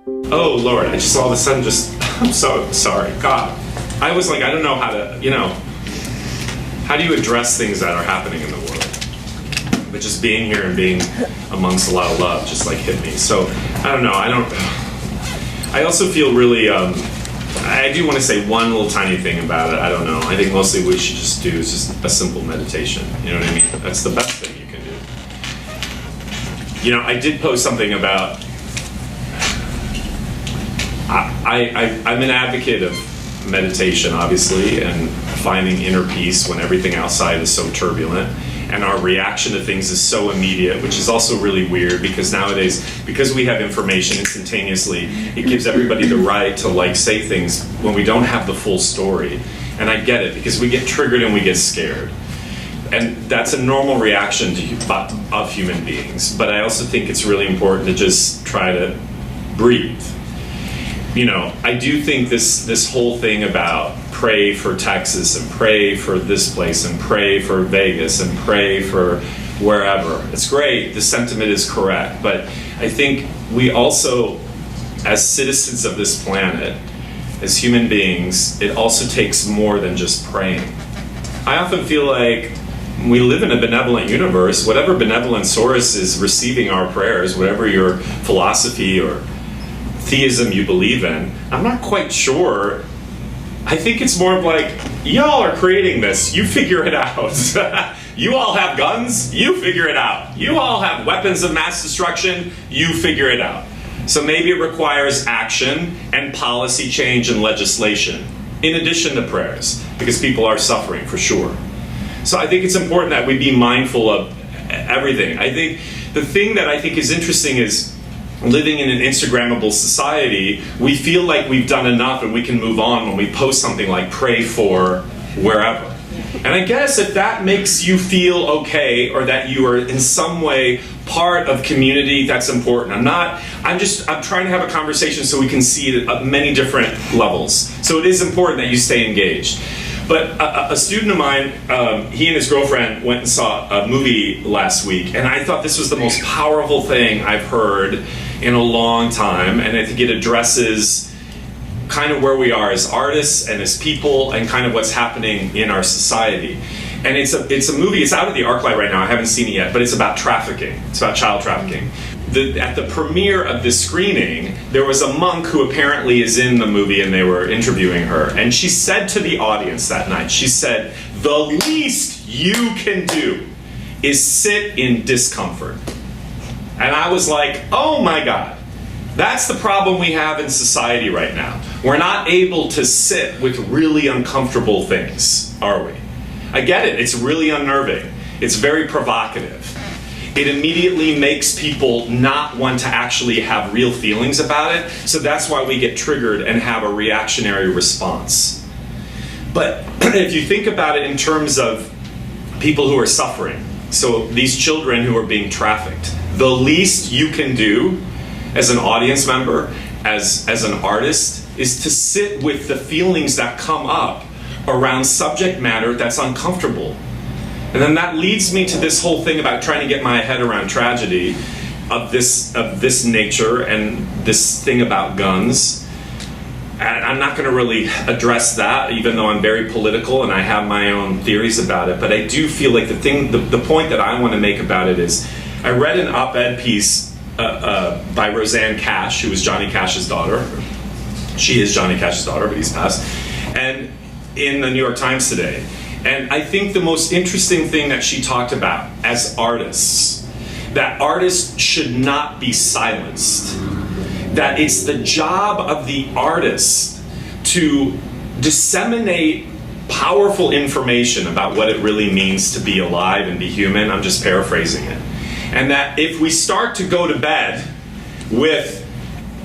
Oh Lord, I just all of a sudden I'm so sorry. God. I was like, I don't know how to, how do you address things that are happening in the world? But just being here and being amongst a lot of love just like hit me. So, I don't know, I also feel really, I do want to say one little tiny thing about it. I don't know. I think mostly what we should just do is just a simple meditation. You know what I mean? That's the best thing you can do. I did post something about, I'm an advocate of meditation, obviously, and finding inner peace when everything outside is so turbulent. And our reaction to things is so immediate, which is also really weird because nowadays, because we have information instantaneously, it gives everybody the right to say things when we don't have the full story. And I get it because we get triggered and we get scared. And that's a normal reaction of human beings. But I also think it's really important to just try to breathe. I do think this whole thing about pray for Texas and pray for this place and pray for Vegas and pray for wherever. It's great. The sentiment is correct. But I think we also, as citizens of this planet, as human beings, it also takes more than just praying. I often feel like we live in a benevolent universe. Whatever benevolent source is receiving our prayers, whatever your philosophy or theism you believe in, I'm not quite sure. I think it's more of like, y'all are creating this, you figure it out. You all have guns, you figure it out. You all have weapons of mass destruction, you figure it out. So maybe it requires action and policy change and legislation, in addition to prayers, because people are suffering for sure. So I think it's important that we be mindful of everything. I think the thing that I think is interesting is living in an Instagrammable society, we feel like we've done enough and we can move on when we post something like pray for wherever. And I guess if that makes you feel okay or that you are in some way part of community, that's important. I'm trying to have a conversation so we can see it at many different levels. So it is important that you stay engaged. But a student of mine, he and his girlfriend went and saw a movie last week, and I thought this was the most powerful thing I've heard in a long time, and I think it addresses kind of where we are as artists and as people and kind of what's happening in our society. And it's a movie, it's out of the ArcLight right now, I haven't seen it yet, but it's about trafficking. It's about child trafficking. At the premiere of this screening, there was a monk who apparently is in the movie and they were interviewing her. And she said to the audience that night, she said, "The least you can do is sit in discomfort." And I was like, oh my God, that's the problem we have in society right now. We're not able to sit with really uncomfortable things, are we? I get it, it's really unnerving. It's very provocative. It immediately makes people not want to actually have real feelings about it, so that's why we get triggered and have a reactionary response. But if you think about it in terms of people who are suffering, so these children who are being trafficked, the least you can do as an audience member, as an artist, is to sit with the feelings that come up around subject matter that's uncomfortable. And then that leads me to this whole thing about trying to get my head around tragedy of this nature and this thing about guns. And I'm not going to really address that, even though I'm very political and I have my own theories about it. But I do feel like the point that I want to make about it is, I read an op-ed piece by Roseanne Cash, who was Johnny Cash's daughter. She is Johnny Cash's daughter, but he's passed. And in the New York Times today. And I think the most interesting thing that she talked about as artists, that artists should not be silenced. That it's the job of the artist to disseminate powerful information about what it really means to be alive and be human. I'm just paraphrasing it. And that if we start to go to bed with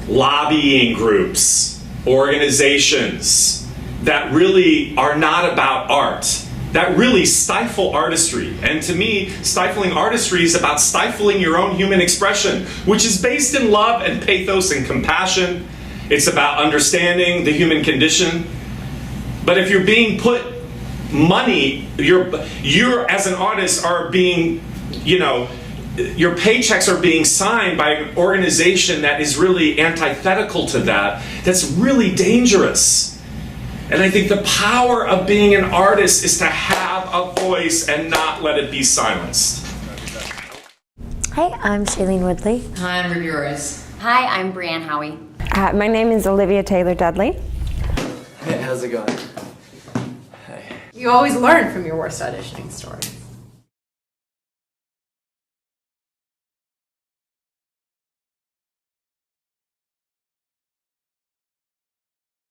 lobbying groups, organizations that really are not about art, that really stifle artistry. And to me, stifling artistry is about stifling your own human expression, which is based in love and pathos and compassion. It's about understanding the human condition. But if you're being put money, you're as an artist are being, your paychecks are being signed by an organization that is really antithetical to that, that's really dangerous. And I think the power of being an artist is to have a voice and not let it be silenced. Hi, I'm Shailene Woodley. Hi, I'm Ruby Rose. Hi, I'm Brianne Howie. My name is Olivia Taylor-Dudley. Hey, how's it going? Hey. You always learn from your worst auditioning stories.